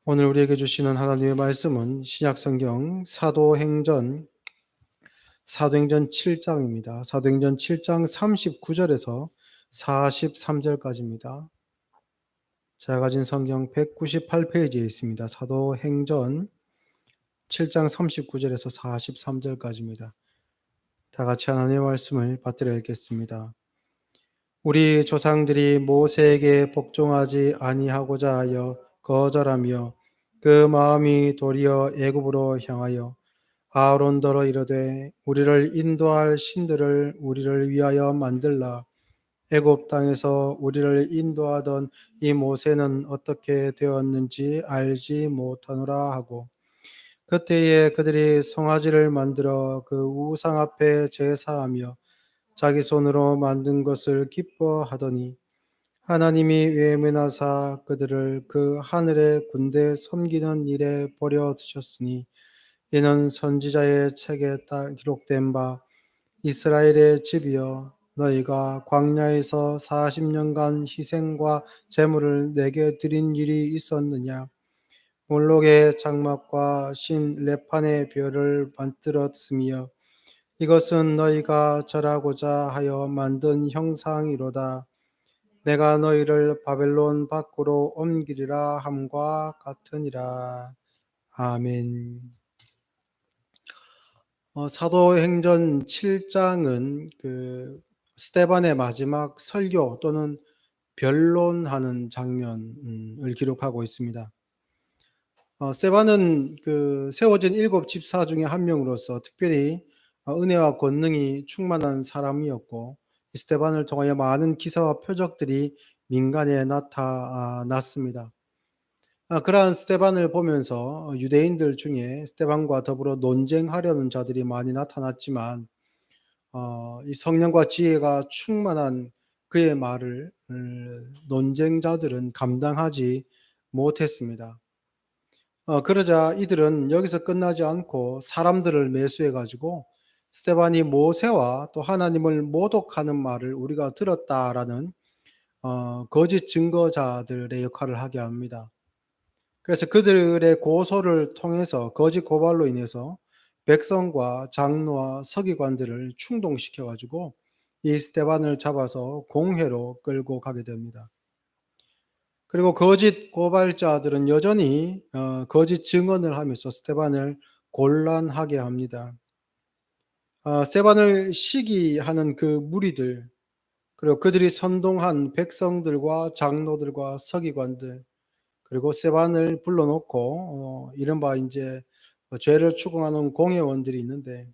오늘 우리에게 주시는 하나님의 말씀은 신약성경 사도행전 7장입니다. 사도행전 7장 39절에서 43절까지입니다. 제가 가진 성경 198페이지에 있습니다. 사도행전 7장 39절에서 43절까지입니다. 다 같이 하나님의 말씀을 받들어 읽겠습니다. 우리 조상들이 모세에게 복종하지 아니하고자 하여 거절하며 그 마음이 도리어 애굽으로 향하여 아론더러 이르되 우리를 인도할 신들을 우리를 위하여 만들라. 애굽 땅에서 우리를 인도하던 이 모세는 어떻게 되었는지 알지 못하노라 하고, 그때에 그들이 송아지를 만들어 그 우상 앞에 제사하며 자기 손으로 만든 것을 기뻐하더니 하나님이 외면하사 그들을 그 하늘의 군대 섬기는 일에 버려 두셨으니, 이는 선지자의 책에 기록된 바 이스라엘의 집이여 너희가 광야에서 40년간 희생과 제물을 내게 드린 일이 있었느냐. 몰록의 장막과 신 레판의 별을 만들었으며 이것은 너희가 절하고자 하여 만든 형상이로다. 내가 너희를 바벨론 밖으로 옮기리라 함과 같으니라. 아멘. 사도행전 7장은 스데반의 마지막 설교 또는 변론하는 장면을 기록하고 있습니다. 스데반은 세워진 7집사 중에 한 명으로서 특별히 은혜와 권능이 충만한 사람이었고, 이 스데반을 통하여 많은 기사와 표적들이 민간에 나타났습니다. 그러한 스데반을 보면서 유대인들 중에 스데반과 더불어 논쟁하려는 자들이 많이 나타났지만, 이 성령과 지혜가 충만한 그의 말을 논쟁자들은 감당하지 못했습니다. 그러자 이들은 여기서 끝나지 않고 사람들을 매수해 가지고 스데반이 모세와 또 하나님을 모독하는 말을 우리가 들었다라는 거짓 증거자들의 역할을 하게 합니다. 그래서 그들의 고소를 통해서 거짓 고발로 인해서 백성과 장로와 서기관들을 충동시켜 가지고 이 스데반을 잡아서 공회로 끌고 가게 됩니다. 그리고 거짓 고발자들은 여전히 거짓 증언을 하면서 스데반을 곤란하게 합니다. 스데반을 시기하는 그 무리들, 그리고 그들이 선동한 백성들과 장로들과 서기관들, 그리고 스데반을 불러놓고 이른바 이제 죄를 추궁하는 공회원들이 있는데,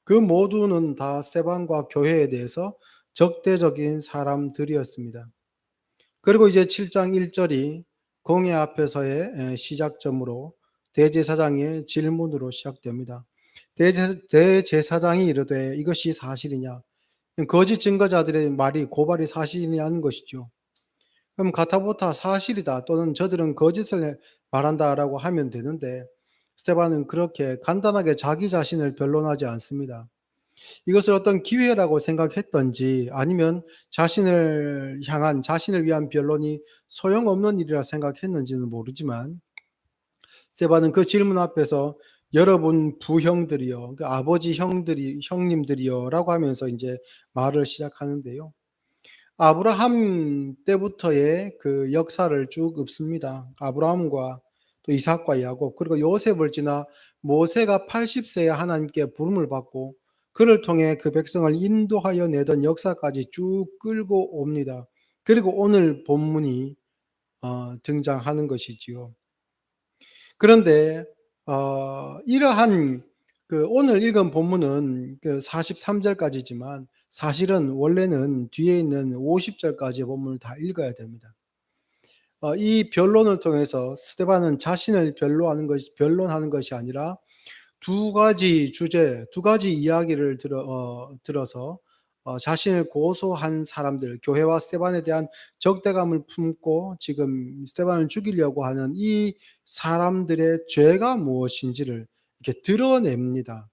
그 모두는 다 스데반과 교회에 대해서 적대적인 사람들이었습니다. 그리고 이제 7장 1절이 공회 앞에서의 시작점으로 대제사장의 질문으로 시작됩니다. 대제사장이 이르되 이것이 사실이냐? 거짓 증거자들의 말이 고발이 사실이냐는 것이죠. 그럼 가타부타 사실이다 또는 저들은 거짓을 말한다라고 하면 되는데, 스데반은 그렇게 간단하게 자기 자신을 변론하지 않습니다. 이것을 어떤 기회라고 생각했던지 아니면 자신을 위한 변론이 소용없는 일이라 생각했는지는 모르지만, 스데반은 그 질문 앞에서 여러분 부형들이여, 아버지 형님들이여 라고 하면서 이제 말을 시작하는데요. 아브라함 때부터의 그 역사를 쭉 읊습니다. 아브라함과 또 이삭과 야곱, 그리고 요셉을 지나 모세가 80세에 하나님께 부름을 받고 그를 통해 그 백성을 인도하여 내던 역사까지 쭉 끌고 옵니다. 그리고 오늘 본문이 등장하는 것이지요. 그런데 이러한 오늘 읽은 본문은 43절까지지만 사실은 원래는 뒤에 있는 50절까지의 본문을 다 읽어야 됩니다. 이 변론을 통해서 스데반은 자신을 변론하는 것이 아니라 두 가지 주제, 두 가지 이야기를 들어서 자신을 고소한 사람들, 교회와 스데반에 대한 적대감을 품고 지금 스데반을 죽이려고 하는 이 사람들의 죄가 무엇인지를 이렇게 드러냅니다.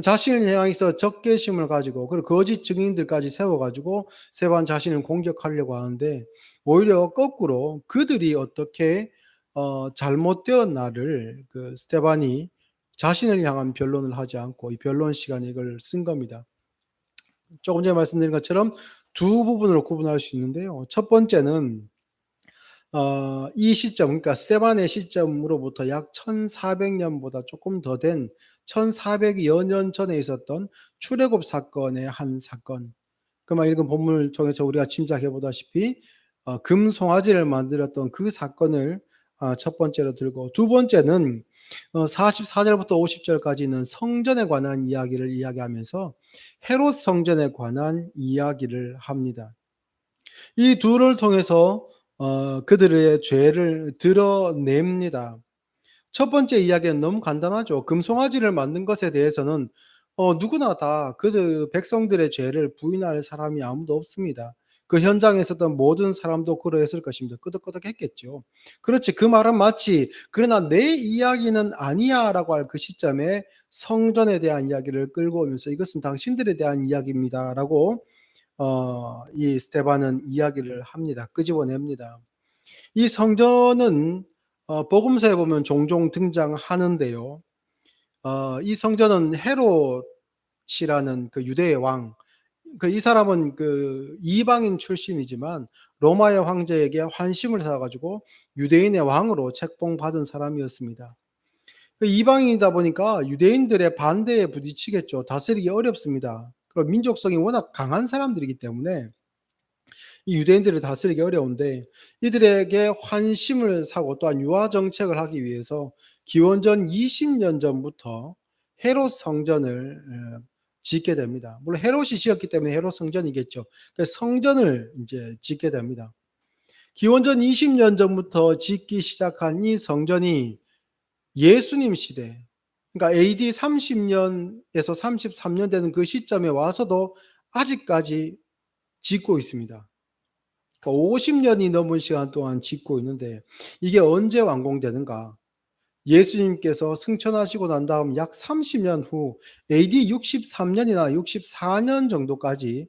자신을 향해서 적개심을 가지고 그리고 거짓 증인들까지 세워가지고 스데반 자신을 공격하려고 하는데, 오히려 거꾸로 그들이 어떻게 잘못된 날을 그 스데반이 자신을 향한 변론을 하지 않고 이 변론 시간에 이걸 쓴 겁니다. 조금 전에 말씀드린 것처럼 두 부분으로 구분할 수 있는데요. 첫 번째는 이 시점, 그러니까 스데반의 시점으로부터 약 1400 년보다 조금 더 된 1400여 년 전에 있었던 출애굽 사건의 한 사건. 그만 읽은 본문을 통해서 우리가 짐작해 보다시피 금송아지를 만들었던 그 사건을 첫 번째로 들고, 두 번째는 44 절부터 50 절까지는 성전에 관한 이야기를 이야기하면서 헤롯 성전에 관한 이야기를 합니다. 이 둘을 통해서 그들의 죄를 드러냅니다. 첫 번째 이야기는 너무 간단하죠. 금송아지를 만든 것에 대해서는 누구나 다 그 백성들의 죄를 부인할 사람이 아무도 없습니다. 그 현장에 있었던 모든 사람도 그러했을 것입니다. 끄덕끄덕했겠죠. 그렇지, 그 말은 맞지. 그러나 내 이야기는 아니야라고 할 그 시점에 성전에 대한 이야기를 끌고 오면서 이것은 당신들에 대한 이야기입니다라고 이 스데반은 이야기를 합니다. 끄집어냅니다. 이 성전은 복음서에 보면 종종 등장하는데요. 이 성전은 헤롯이라는 그 유대의 왕, 이 사람은 그 이방인 출신이지만 로마의 황제에게 환심을 사가지고 유대인의 왕으로 책봉받은 사람이었습니다. 그 이방인이다 보니까 유대인들의 반대에 부딪히겠죠. 다스리기 어렵습니다. 그리고 민족성이 워낙 강한 사람들이기 때문에 이 유대인들을 다스리기 어려운데, 이들에게 환심을 사고 또한 유화 정책을 하기 위해서 기원전 20년 전부터 헤롯 성전을 짓게 됩니다. 물론 헤롯이 지었기 때문에 헤롯 성전이겠죠. 그래서 성전을 이제 짓게 됩니다. 기원전 20년 전부터 짓기 시작한 이 성전이 예수님 시대, 그러니까 AD 30년에서 33년 되는 그 시점에 와서도 아직까지 짓고 있습니다. 50년이 넘은 시간 동안 짓고 있는데 이게 언제 완공되는가? 예수님께서 승천하시고 난 다음 약 30년 후 AD 63년이나 64년 정도까지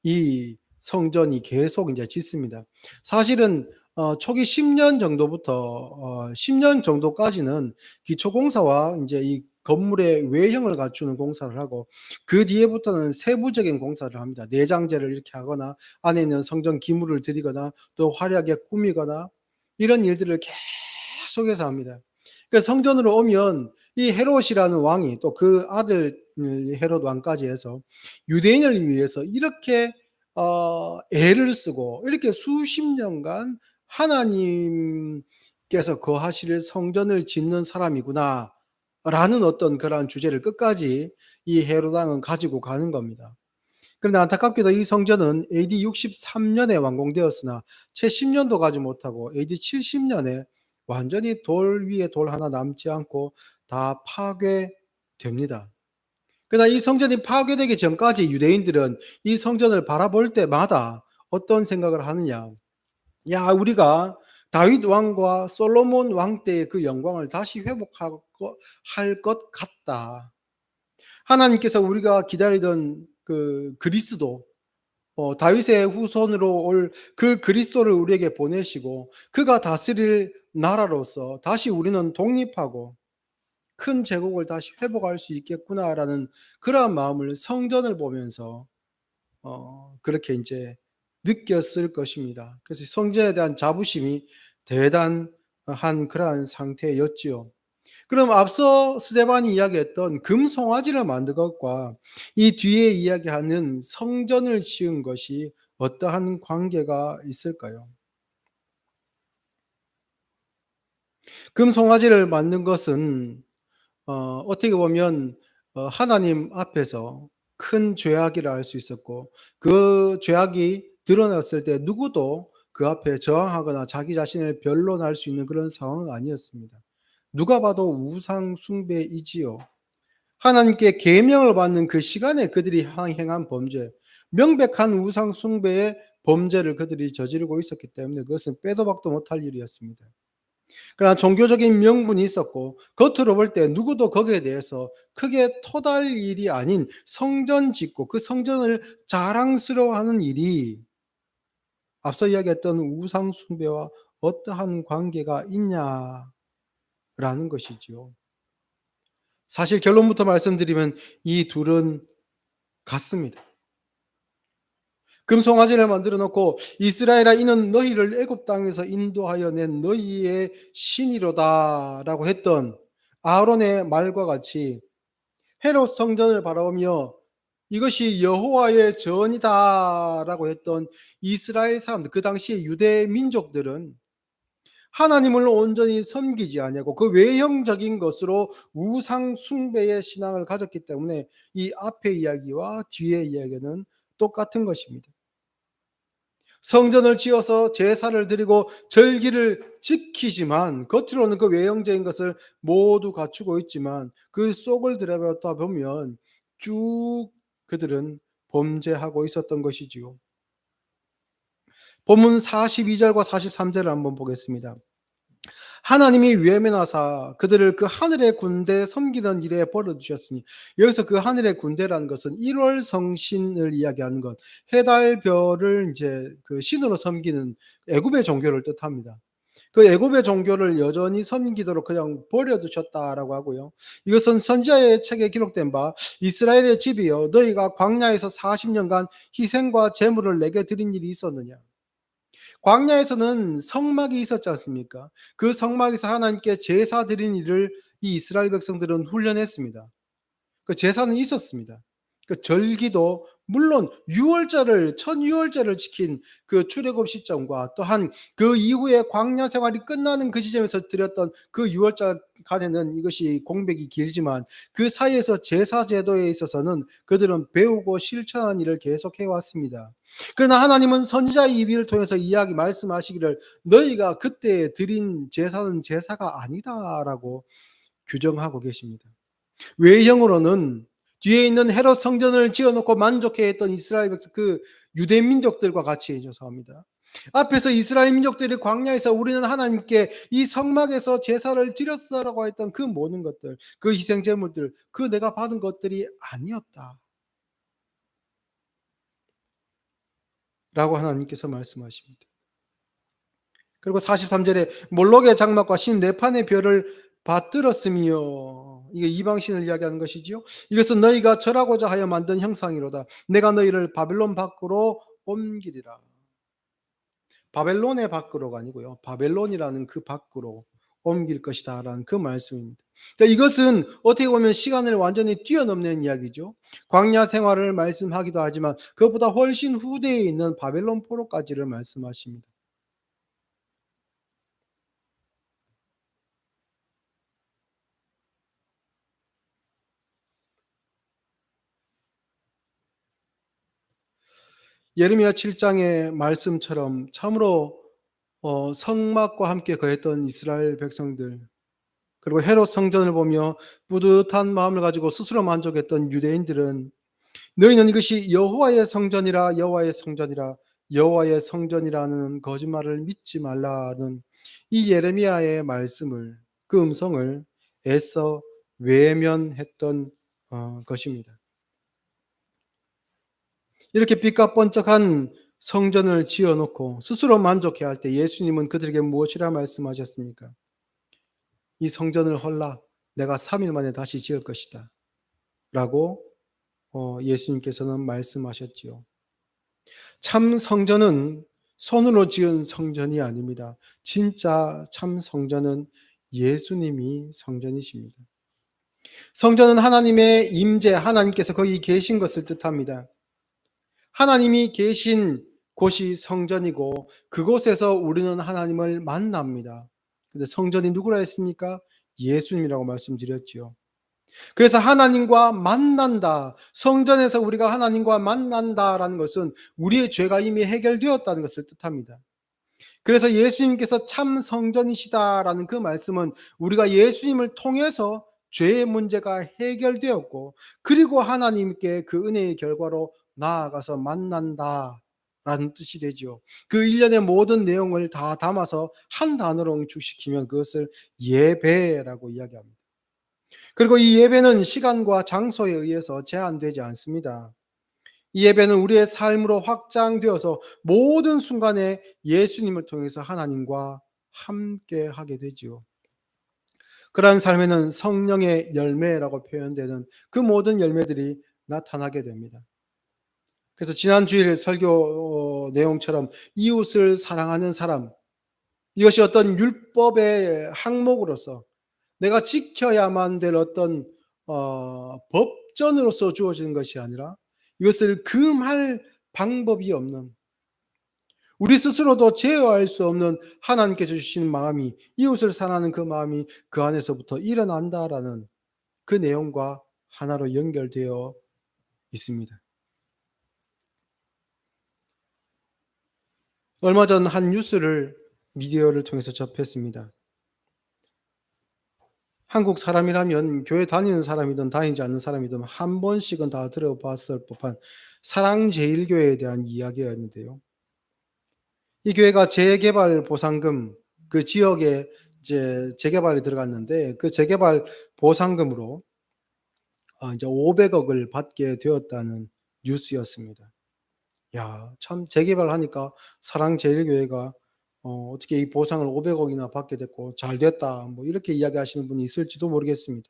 이 성전이 계속 이제 짓습니다. 사실은 초기 10년 정도부터 10년 정도까지는 기초 공사와 이제 이 건물의 외형을 갖추는 공사를 하고, 그 뒤에부터는 세부적인 공사를 합니다. 내장재를 이렇게 하거나 안에 있는 성전 기물을 드리거나 또 화려하게 꾸미거나 이런 일들을 계속해서 합니다. 그래서 성전으로 오면 이 헤롯이라는 왕이 또 그 아들 헤롯 왕까지 해서 유대인을 위해서 이렇게 애를 쓰고 이렇게 수십 년간 하나님께서 거하실 성전을 짓는 사람이구나 라는 어떤 그러한 주제를 끝까지 이 헤롯 왕은 가지고 가는 겁니다. 그런데 안타깝게도 이 성전은 AD 63년에 완공되었으나 채 10년도 가지 못하고 AD 70년에 완전히 돌 위에 돌 하나 남지 않고 다 파괴됩니다. 그러나 이 성전이 파괴되기 전까지 유대인들은 이 성전을 바라볼 때마다 어떤 생각을 하느냐? 야, 우리가 다윗 왕과 솔로몬 왕 때의 그 영광을 다시 회복할 것 같다. 하나님께서 우리가 기다리던 그 그리스도, 다윗의 후손으로 올 그 그리스도를 우리에게 보내시고 그가 다스릴 나라로서 다시 우리는 독립하고 큰 제국을 다시 회복할 수 있겠구나라는 그러한 마음을 성전을 보면서 그렇게 이제 느꼈을 것입니다. 그래서 성전에 대한 자부심이 대단한 그러한 상태였지요. 그럼 앞서 스데반이 이야기했던 금송아지를 만든 것과 이 뒤에 이야기하는 성전을 지은 것이 어떠한 관계가 있을까요? 금송아지를 만든 것은 어떻게 보면 하나님 앞에서 큰 죄악이라 할 수 있었고, 그 죄악이 드러났을 때 누구도 그 앞에 저항하거나 자기 자신을 변론할 수 있는 그런 상황은 아니었습니다. 누가 봐도 우상 숭배이지요. 하나님께 계명을 받는 그 시간에 그들이 행한 범죄, 명백한 우상 숭배의 범죄를 그들이 저지르고 있었기 때문에 그것은 빼도 박도 못할 일이었습니다. 그러나 종교적인 명분이 있었고 겉으로 볼 때 누구도 거기에 대해서 크게 토달 일이 아닌 성전 짓고 그 성전을 자랑스러워하는 일이 앞서 이야기했던 우상 숭배와 어떠한 관계가 있냐라는 것이지요. 사실 결론부터 말씀드리면 이 둘은 같습니다. 금송아지를 만들어 놓고 이스라엘아 이는 너희를 애굽 땅에서 인도하여 낸 너희의 신이로다라고 했던 아론의 말과 같이 헤롯 성전을 바라보며 이것이 여호와의 전이다라고 했던 이스라엘 사람들, 그 당시의 유대 민족들은 하나님을 온전히 섬기지 아니하고 그 외형적인 것으로 우상 숭배의 신앙을 가졌기 때문에 이 앞의 이야기와 뒤의 이야기는 똑같은 것입니다. 성전을 지어서 제사를 드리고 절기를 지키지만 겉으로는 그 외형적인 것을 모두 갖추고 있지만 그 속을 들여다보다 보면 쭉 그들은 범죄하고 있었던 것이지요. 본문 42절과 43절을 한번 보겠습니다. 하나님이 외면하사 그들을 그 하늘의 군대 섬기던 일에 버려두셨으니, 여기서 그 하늘의 군대라는 것은 1월 성신을 이야기하는 것, 해달별을 이제 그 신으로 섬기는 애굽의 종교를 뜻합니다. 그 애굽의 종교를 여전히 섬기도록 그냥 버려두셨다라고 하고요. 이것은 선지자의 책에 기록된 바 이스라엘의 집이여 너희가 광야에서 40년간 희생과 제물을 내게 드린 일이 있었느냐. 광야에서는 성막이 있었지 않습니까? 그 성막에서 하나님께 제사 드린 일을 이 이스라엘 백성들은 훈련했습니다. 그 제사는 있었습니다. 그 절기도 물론 유월절을 첫 유월절을 지킨 그 출애굽 시점과 또한 그 이후에 광야 생활이 끝나는 그 지점에서 드렸던 그 유월절 간에는 이것이 공백이 길지만 그 사이에서 제사 제도에 있어서는 그들은 배우고 실천한 일을 계속해 왔습니다. 그러나 하나님은 선지자의 입을 통해서 이야기 말씀하시기를 너희가 그때 드린 제사는 제사가 아니다라고 규정하고 계십니다. 외형으로는 뒤에 있는 헤롯 성전을 지어놓고 만족해했던 이스라엘 백성, 그 유대 민족들과 같이 조사합니다. 앞에서 이스라엘 민족들이 광야에서 우리는 하나님께 이 성막에서 제사를 드렸어라고 했던 그 모든 것들, 그 희생 제물들, 그 내가 받은 것들이 아니었다 라고 하나님께서 말씀하십니다. 그리고 43절에 몰록의 장막과 신 레판의 별을 받들었으며, 이게 이방신을 이야기하는 것이지요. 이것은 너희가 절하고자 하여 만든 형상이로다. 내가 너희를 바벨론 밖으로 옮기리라. 바벨론의 밖으로가 아니고요, 바벨론이라는 그 밖으로 옮길 것이다 라는 그 말씀입니다. 그러니까 이것은 어떻게 보면 시간을 완전히 뛰어넘는 이야기죠. 광야 생활을 말씀하기도 하지만 그것보다 훨씬 후대에 있는 바벨론 포로까지를 말씀하십니다. 예레미야 7장의 말씀처럼 참으로 성막과 함께 거했던 이스라엘 백성들, 그리고 헤롯 성전을 보며 뿌듯한 마음을 가지고 스스로 만족했던 유대인들은 너희는 이것이 여호와의 성전이라 여호와의 성전이라 여호와의 성전이라는 거짓말을 믿지 말라는 이 예레미야의 말씀을, 그 음성을 애써 외면했던 것입니다. 이렇게 빛과 번쩍한 성전을 지어놓고 스스로 만족해야 할 때 예수님은 그들에게 무엇이라 말씀하셨습니까? 이 성전을 헐라 내가 3일 만에 다시 지을 것이다 라고 예수님께서는 말씀하셨지요. 참 성전은 손으로 지은 성전이 아닙니다. 진짜 참 성전은 예수님이 성전이십니다. 성전은 하나님의 임재, 하나님께서 거기 계신 것을 뜻합니다. 하나님이 계신 곳이 성전이고 그곳에서 우리는 하나님을 만납니다. 근데 성전이 누구라 했습니까? 예수님이라고 말씀드렸지요. 그래서 하나님과 만난다, 성전에서 우리가 하나님과 만난다라는 것은 우리의 죄가 이미 해결되었다는 것을 뜻합니다. 그래서 예수님께서 참 성전이시다라는 그 말씀은 우리가 예수님을 통해서 죄의 문제가 해결되었고 그리고 하나님께 그 은혜의 결과로 나아가서 만난다라는 뜻이 되죠. 그 일련의 모든 내용을 다 담아서 한 단어로 응축시키면 그것을 예배라고 이야기합니다. 그리고 이 예배는 시간과 장소에 의해서 제한되지 않습니다. 이 예배는 우리의 삶으로 확장되어서 모든 순간에 예수님을 통해서 하나님과 함께 하게 되지요. 그러한 삶에는 성령의 열매라고 표현되는 그 모든 열매들이 나타나게 됩니다. 그래서 지난 주일 설교 내용처럼 이웃을 사랑하는 사람, 이것이 어떤 율법의 항목으로서 내가 지켜야만 될 어떤 법전으로서 주어지는 것이 아니라 이것을 금할 방법이 없는, 우리 스스로도 제어할 수 없는 하나님께서 주시는 마음이, 이웃을 사랑하는 그 마음이 그 안에서부터 일어난다라는 그 내용과 하나로 연결되어 있습니다. 얼마 전 한 뉴스를 미디어를 통해서 접했습니다. 한국 사람이라면 교회 다니는 사람이든 다니지 않는 사람이든 한 번씩은 다 들어봤을 법한 사랑제일교회에 대한 이야기였는데요. 이 교회가 재개발 보상금, 그 지역에 이제 재개발이 들어갔는데 그 재개발 보상금으로 이제 500억을 받게 되었다는 뉴스였습니다. 야, 참 재개발하니까 사랑제일교회가 어떻게 이 보상을 500억이나 받게 됐고 잘 됐다, 뭐 이렇게 이야기하시는 분이 있을지도 모르겠습니다.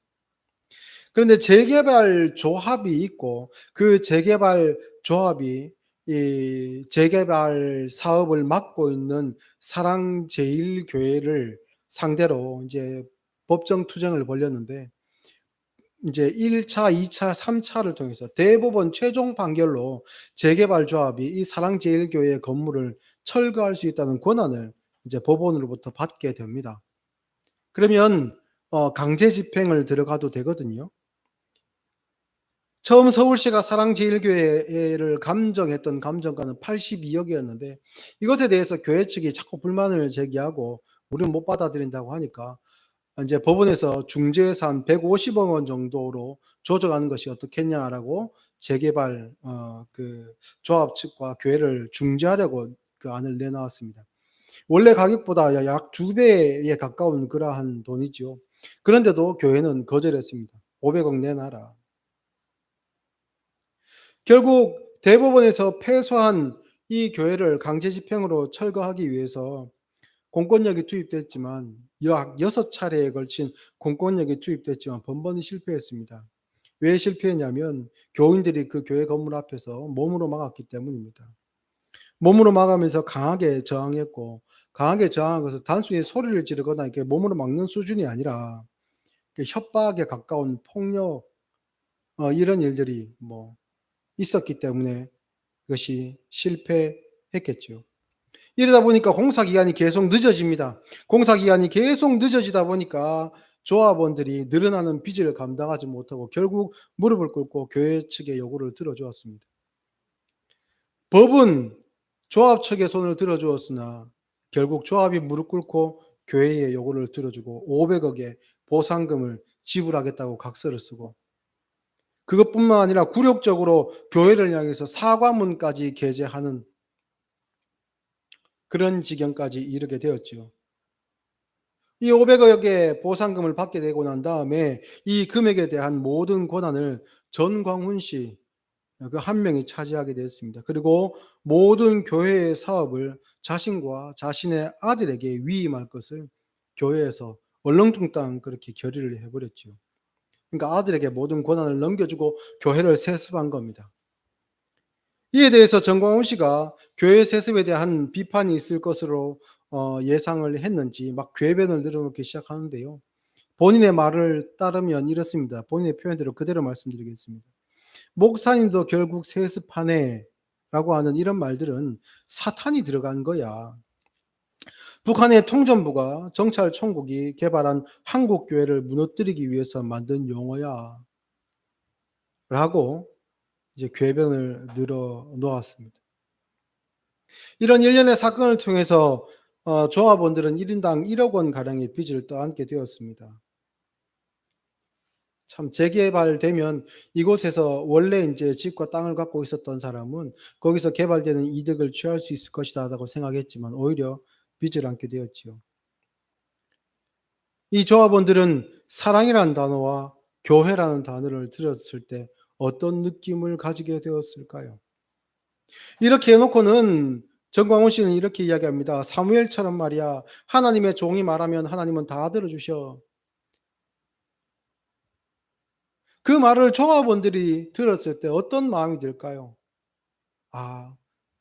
그런데 재개발 조합이 있고 그 재개발 조합이 이 재개발 사업을 맡고 있는 사랑제일교회를 상대로 이제 법정 투쟁을 벌였는데 이제 1 차, 2 차, 3 차를 통해서 대법원 최종 판결로 재개발 조합이 이 사랑제일교회 건물을 철거할 수 있다는 권한을 이제 법원으로부터 받게 됩니다. 그러면 강제 집행을 들어가도 되거든요. 처음 서울시가 사랑제일교회를 감정했던 감정가는 82억이었는데 이것에 대해서 교회 측이 자꾸 불만을 제기하고 우리는 못 받아들인다고 하니까 이제 법원에서 중재에서 150억 원 정도로 조정하는 것이 어떻겠냐라고 재개발 그 조합 측과 교회를 중재하려고 그 안을 내놓았습니다. 원래 가격보다 약 2배에 가까운 그러한 돈이죠. 그런데도 교회는 거절했습니다. 500억 내놔라. 결국 대법원에서 패소한 이 교회를 강제 집행으로 철거하기 위해서 공권력이 투입됐지만 약 6차례에 걸친 공권력이 투입됐지만 번번이 실패했습니다. 왜 실패했냐면 교인들이 그 교회 건물 앞에서 몸으로 막았기 때문입니다. 몸으로 막으면서 강하게 저항했고, 강하게 저항한 것은 단순히 소리를 지르거나 이렇게 몸으로 막는 수준이 아니라 협박에 가까운 폭력, 이런 일들이 뭐 있었기 때문에 그것이 실패했겠죠. 이러다 보니까 공사 기간이 계속 늦어집니다. 공사 기간이 계속 늦어지다 보니까 조합원들이 늘어나는 빚을 감당하지 못하고 결국 무릎을 꿇고 교회 측의 요구를 들어주었습니다. 법은 조합 측의 손을 들어주었으나 결국 조합이 무릎 꿇고 교회의 요구를 들어주고 500억의 보상금을 지불하겠다고 각서를 쓰고, 그것뿐만 아니라 굴욕적으로 교회를 향해서 사과문까지 게재하는 그런 지경까지 이르게 되었죠. 이 500억의 보상금을 받게 되고 난 다음에 이 금액에 대한 모든 권한을 전광훈 씨 그 한 명이 차지하게 되었습니다. 그리고 모든 교회의 사업을 자신과 자신의 아들에게 위임할 것을 교회에서 얼렁뚱땅 그렇게 결의를 해버렸죠. 그러니까 아들에게 모든 권한을 넘겨주고 교회를 세습한 겁니다. 이에 대해서 전광훈 씨가 교회 세습에 대한 비판이 있을 것으로 예상을 했는지 막 궤변을 늘어놓기 시작하는데요. 본인의 말을 따르면 이렇습니다. 본인의 표현대로 그대로 말씀드리겠습니다. 목사님도 결국 세습하네 라고 하는 이런 말들은 사탄이 들어간 거야. 북한의 통전부가 정찰 총국이 개발한 한국교회를 무너뜨리기 위해서 만든 용어야 라고 이제 궤변을 늘어 놓았습니다. 이런 일련의 사건을 통해서 조합원들은 1인당 1억 원 가량의 빚을 떠안게 되었습니다. 참 재개발되면 이곳에서 원래 이제 집과 땅을 갖고 있었던 사람은 거기서 개발되는 이득을 취할 수 있을 것이다라고 생각했지만 오히려 빚을 안게 되었지요. 이 조합원들은 사랑이라는 단어와 교회라는 단어를 들었을 때 어떤 느낌을 가지게 되었을까요? 이렇게 해놓고는 정광훈 씨는 이렇게 이야기합니다. 사무엘처럼 말이야. 하나님의 종이 말하면 하나님은 다 들어주셔. 그 말을 종업원들이 들었을 때 어떤 마음이 들까요? 아,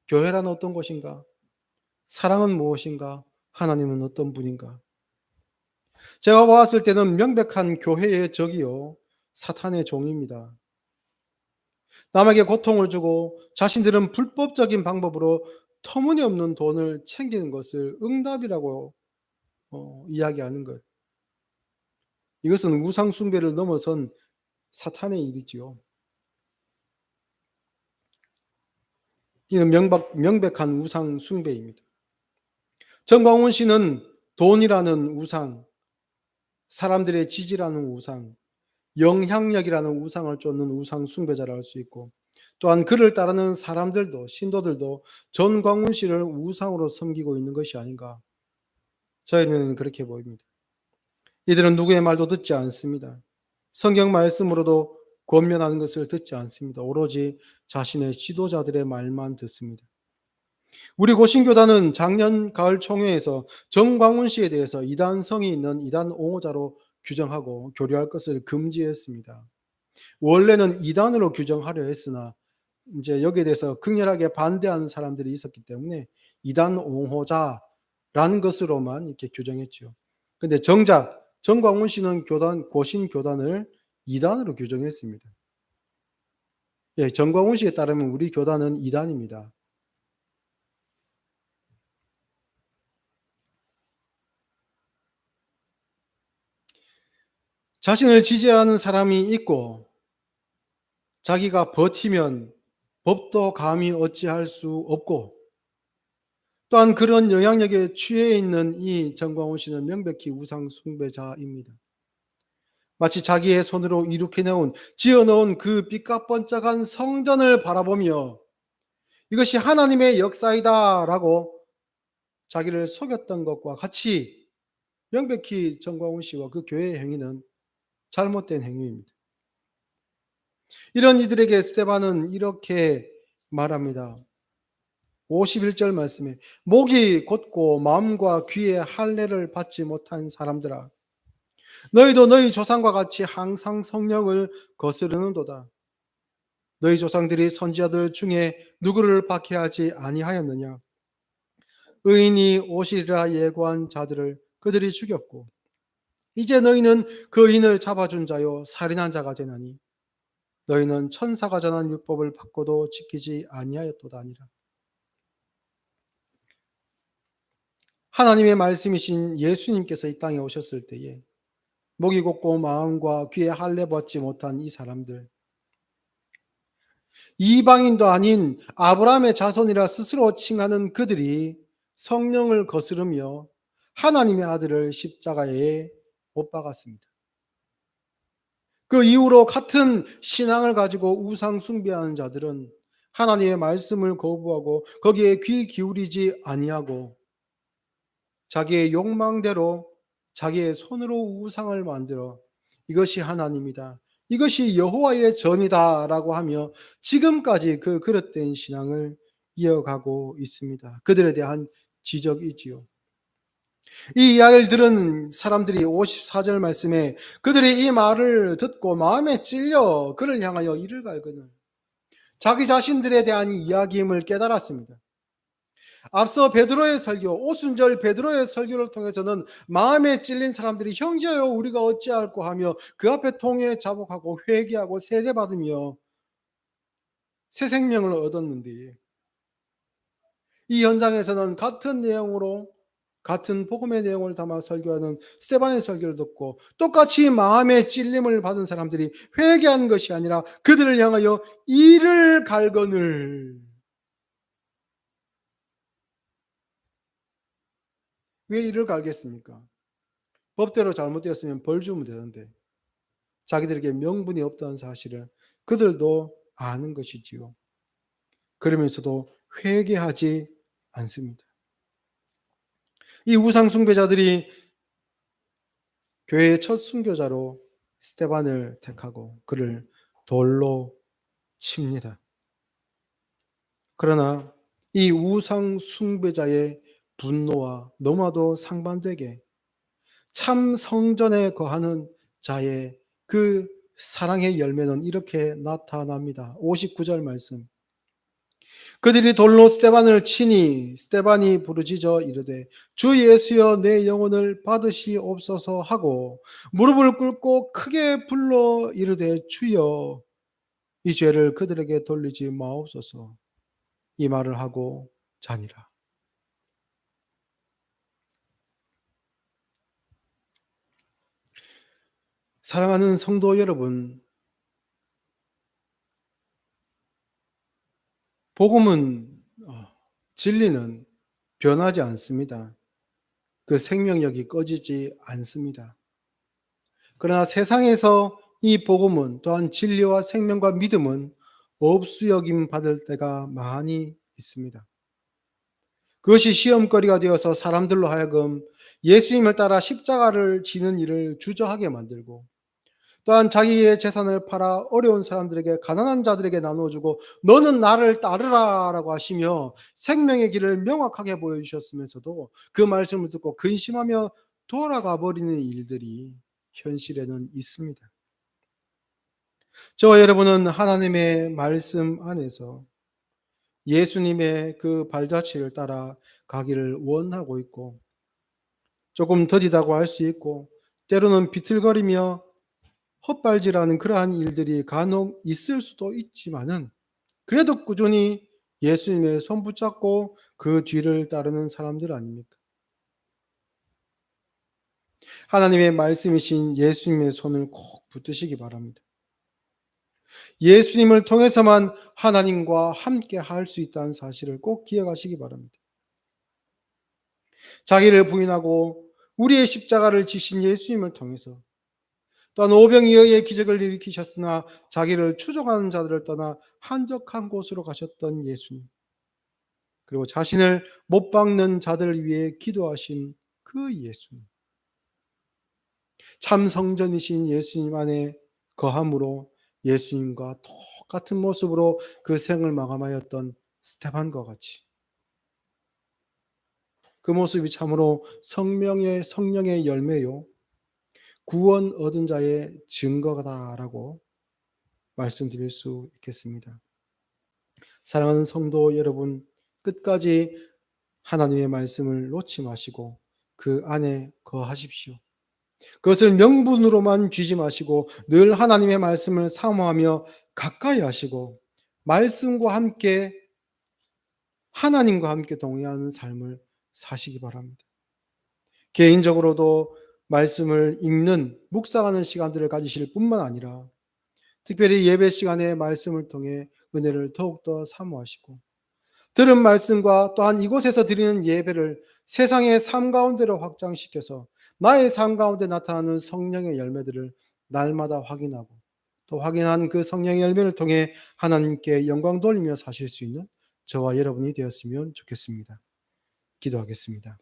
교회란 어떤 곳인가? 사랑은 무엇인가? 하나님은 어떤 분인가? 제가 보았을 때는 명백한 교회의 적이요. 사탄의 종입니다. 남에게 고통을 주고 자신들은 불법적인 방법으로 터무니없는 돈을 챙기는 것을 응답이라고 이야기하는 것. 이것은 우상 숭배를 넘어선 사탄의 일이지요. 이는 명백한 우상 숭배입니다. 정광훈 씨는 돈이라는 우상, 사람들의 지지라는 우상, 영향력이라는 우상을 쫓는 우상 숭배자라 할 수 있고, 또한 그를 따르는 사람들도 신도들도 전광훈 씨를 우상으로 섬기고 있는 것이 아닌가, 저희 눈에는 그렇게 보입니다. 이들은 누구의 말도 듣지 않습니다. 성경 말씀으로도 권면하는 것을 듣지 않습니다. 오로지 자신의 지도자들의 말만 듣습니다. 우리 고신교단은 작년 가을 총회에서 정광훈 씨에 대해서 이단성이 있는 이단 옹호자로 규정하고 교류할 것을 금지했습니다. 원래는 이단으로 규정하려 했으나 이제 여기에 대해서 극렬하게 반대하는 사람들이 있었기 때문에 이단 옹호자라는 것으로만 이렇게 규정했죠. 근데 정작 정광훈 씨는 고신 교단을 이단으로 규정했습니다. 예, 정광훈 씨에 따르면 우리 교단은 이단입니다. 자신을 지지하는 사람이 있고 자기가 버티면 법도 감히 어찌할 수 없고, 또한 그런 영향력에 취해 있는 이 정광훈 씨는 명백히 우상 숭배자입니다. 마치 자기의 손으로 이룩해 놓은 지어 놓은 그 삐까뻔쩍한 성전을 바라보며 이것이 하나님의 역사이다라고 자기를 속였던 것과 같이 명백히 정광훈 씨와 그 교회의 행위는 잘못된 행위입니다. 이런 이들에게 스데반은 이렇게 말합니다. 51절 말씀에 목이 곧고 마음과 귀에 할례를 받지 못한 사람들아, 너희도 너희 조상과 같이 항상 성령을 거스르는도다. 너희 조상들이 선지자들 중에 누구를 박해하지 아니하였느냐? 의인이 오시리라 예고한 자들을 그들이 죽였고, 이제 너희는 그 인을 잡아준 자요 살인한 자가 되나니 너희는 천사가 전한 율법을 받고도 지키지 아니하였도다 하니라. 하나님의 말씀이신 예수님께서 이 땅에 오셨을 때에 목이 곧고 마음과 귀에 할례 받지 못한 이 사람들, 이방인도 아닌 아브라함의 자손이라 스스로 칭하는 그들이 성령을 거스르며 하나님의 아들을 십자가에 못 박았습니다. 그 이후로 같은 신앙을 가지고 우상 숭배하는 자들은 하나님의 말씀을 거부하고 거기에 귀 기울이지 아니하고 자기의 욕망대로 자기의 손으로 우상을 만들어 이것이 하나님이다, 이것이 여호와의 전이다라고 하며 지금까지 그 그릇된 신앙을 이어가고 있습니다. 그들에 대한 지적이지요. 이 이야기를 들은 사람들이 54절 말씀에 그들이 이 말을 듣고 마음에 찔려 그를 향하여 이를 갈거늘 자기 자신들에 대한 이야기임을 깨달았습니다. 앞서 베드로의 설교, 오순절 베드로의 설교를 통해서는 마음에 찔린 사람들이 형제여 우리가 어찌할꼬 하며 그 앞에 통에 자복하고 회개하고 세례받으며 새 생명을 얻었는데, 이 현장에서는 같은 내용으로 같은 복음의 내용을 담아 설교하는 스데반의 설교를 듣고 똑같이 마음의 찔림을 받은 사람들이 회개한 것이 아니라 그들을 향하여 이를 갈거늘. 왜 이를 갈겠습니까? 법대로 잘못되었으면 벌 주면 되는데 자기들에게 명분이 없다는 사실을 그들도 아는 것이지요. 그러면서도 회개하지 않습니다. 이 우상 숭배자들이 교회의 첫 순교자로 스데반을 택하고 그를 돌로 칩니다. 그러나 이 우상 숭배자의 분노와 너무나도 상반되게 참 성전에 거하는 자의 그 사랑의 열매는 이렇게 나타납니다. 59절 말씀. 그들이 돌로 스데반을 치니 스데반이 부르짖어 이르되 주 예수여 내 영혼을 받으시옵소서 하고 무릎을 꿇고 크게 불러 이르되 주여 이 죄를 그들에게 돌리지 마옵소서. 이 말을 하고 자니라. 사랑하는 성도 여러분, 복음은 진리는 변하지 않습니다. 그 생명력이 꺼지지 않습니다. 그러나 세상에서 이 복음은 또한 진리와 생명과 믿음은 업수여김 받을 때가 많이 있습니다. 그것이 시험거리가 되어서 사람들로 하여금 예수님을 따라 십자가를 지는 일을 주저하게 만들고 또한 자기의 재산을 팔아 어려운 사람들에게 가난한 자들에게 나누어주고 너는 나를 따르라 라고 하시며 생명의 길을 명확하게 보여주셨으면서도 그 말씀을 듣고 근심하며 돌아가 버리는 일들이 현실에는 있습니다. 저와 여러분은 하나님의 말씀 안에서 예수님의 그 발자취를 따라 가기를 원하고 있고 조금 더디다고 할 수 있고 때로는 비틀거리며 헛발질하는 그러한 일들이 간혹 있을 수도 있지만은 그래도 꾸준히 예수님의 손 붙잡고 그 뒤를 따르는 사람들 아닙니까? 하나님의 말씀이신 예수님의 손을 꼭 붙드시기 바랍니다. 예수님을 통해서만 하나님과 함께 할 수 있다는 사실을 꼭 기억하시기 바랍니다. 자기를 부인하고 우리의 십자가를 지신 예수님을 통해서 또한 오병이어의 기적을 일으키셨으나 자기를 추종하는 자들을 떠나 한적한 곳으로 가셨던 예수님. 그리고 자신을 못 박는 자들을 위해 기도하신 그 예수님. 참 성전이신 예수님 안에 거함으로 예수님과 똑같은 모습으로 그 생을 마감하였던 스테반과 같이 그 모습이 참으로 성령의 열매요 구원 얻은 자의 증거다라고 말씀드릴 수 있겠습니다. 사랑하는 성도 여러분, 끝까지 하나님의 말씀을 놓지 마시고 그 안에 거하십시오. 그것을 명분으로만 쥐지 마시고 늘 하나님의 말씀을 사모하며 가까이 하시고 말씀과 함께 하나님과 함께 동행하는 삶을 사시기 바랍니다. 개인적으로도 말씀을 읽는 묵상하는 시간들을 가지실 뿐만 아니라 특별히 예배 시간에 말씀을 통해 은혜를 더욱더 사모하시고 들은 말씀과 또한 이곳에서 드리는 예배를 세상의 삶 가운데로 확장시켜서 나의 삶 가운데 나타나는 성령의 열매들을 날마다 확인하고 또 확인한 그 성령의 열매를 통해 하나님께 영광 돌리며 사실 수 있는 저와 여러분이 되었으면 좋겠습니다. 기도하겠습니다.